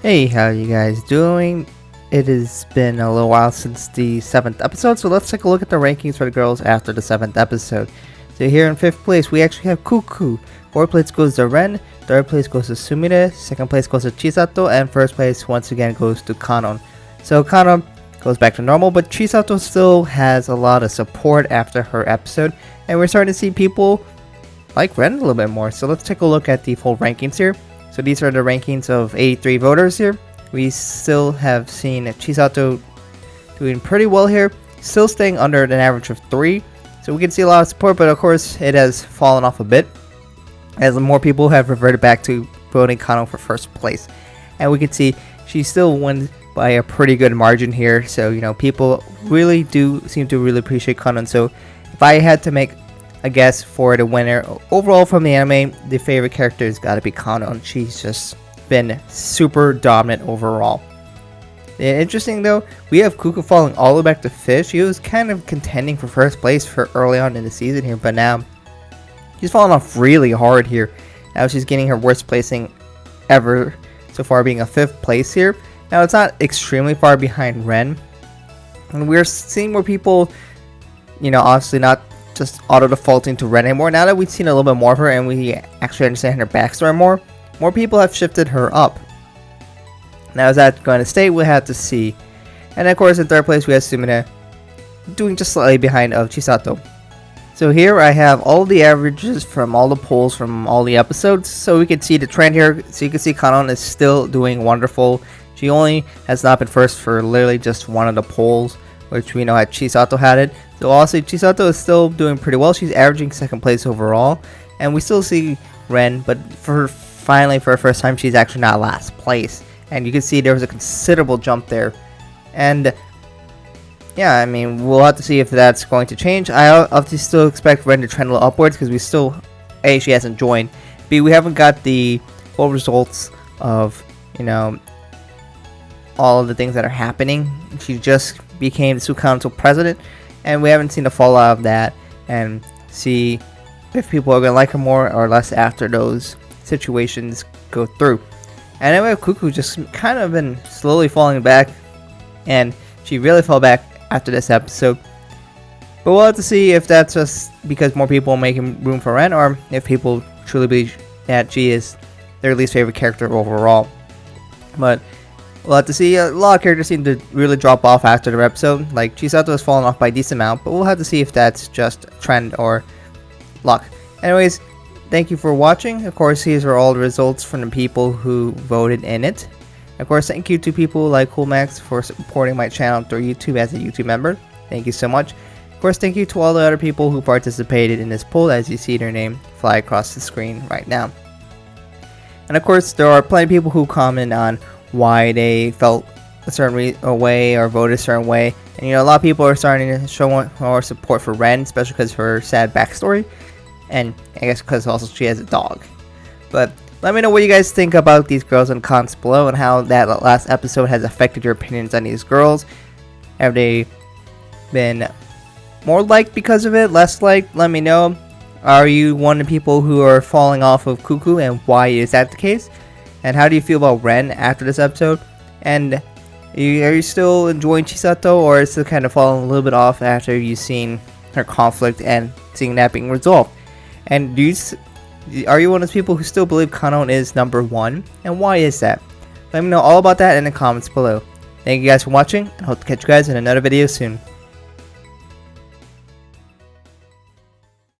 Hey, how you guys doing? It has been a little while since the 7th episode, so let's take a look at the rankings for the girls after the 7th episode. So here in 5th place, we actually have Cuckoo. 4th place goes to Ren, 3rd place goes to Sumire, 2nd place goes to Chisato, and 1st place once again goes to Kanon. So Kanon goes back to normal, but Chisato still has a lot of support after her episode, and we're starting to see people like Ren a little bit more. So let's take a look at the full rankings here. So these are the rankings of 83 voters here. We still have seen Chisato doing pretty well here, still staying under an average of 3. So we can see a lot of support, but of course it has fallen off a bit as more people have reverted back to voting Kanon for 1st place. And we can see she still wins by a pretty good margin here. So, you know, people really do seem to really appreciate Kanon. So if I had to make a guess for the winner overall from the anime, the favorite character has got to be Kanon. She's just been super dominant overall. Interesting though, we have Cuckoo falling all the way back to 5th. She was kind of contending for 1st place for early on in the season here, but now she's falling off really hard here. Now she's getting her worst placing ever so far, being a 5th place here. Now it's not extremely far behind Ren, and we're seeing more people, you know, obviously not just auto-defaulting to Ren anymore. Now that we've seen a little bit more of her and we actually understand her backstory more people have shifted her up. Now is that going to stay? We'll have to see. And of course in 3rd place we have Sumire, doing just slightly behind of Chisato. So here I have all the averages from all the polls from all the episodes, so we can see the trend here. So you can see Kanon is still doing wonderful. She only has not been 1st for literally just one of the polls, which we know had Chisato had it. So also Chisato is still doing pretty well. She's averaging 2nd place overall, and we still see Ren, but finally for the first time she's actually not last place, and you can see there was a considerable jump there. And yeah, I mean, we'll have to see if that's going to change. I obviously still expect Ren to trend a little upwards because we still, A, she hasn't joined, B, we haven't got the full results of, you know, all of the things that are happening. She just became the School Council president, and we haven't seen the fallout of that and see if people are going to like her more or less after those situations go through. And anyway, Cuckoo just kind of been slowly falling back, and she really fell back after this episode. But we'll have to see if that's just because more people are making room for Ren, or if people truly believe that she is their least favorite character overall. But we'll have to see. A lot of characters seem to really drop off after the episode. Like Chisato has fallen off by a decent amount, but we'll have to see if that's just trend or luck. Anyways, thank you for watching. Of course, these are all the results from the people who voted in it. Of course, thank you to people like CoolMax for supporting my channel through YouTube as a YouTube member. Thank you so much. Of course, thank you to all the other people who participated in this poll, as you see their name fly across the screen right now. And of course, there are plenty of people who comment on why they felt a certain way or voted a certain way. And you know, a lot of people are starting to show more support for Ren, especially because of her sad backstory. And I guess because also she has a dog. But let me know what you guys think about these girls in the comments below, and how that last episode has affected your opinions on these girls. Have they been more liked because of it, less liked? Let me know. Are you one of the people who are falling off of Cuckoo, and why is that the case? And how do you feel about Ren after this episode? And are you still enjoying Chisato, or is it kind of falling a little bit off after you've seen her conflict and seeing that being resolved? And are you one of those people who still believe Kanon is number 1? And why is that? Let me know all about that in the comments below. Thank you guys for watching, and hope to catch you guys in another video soon.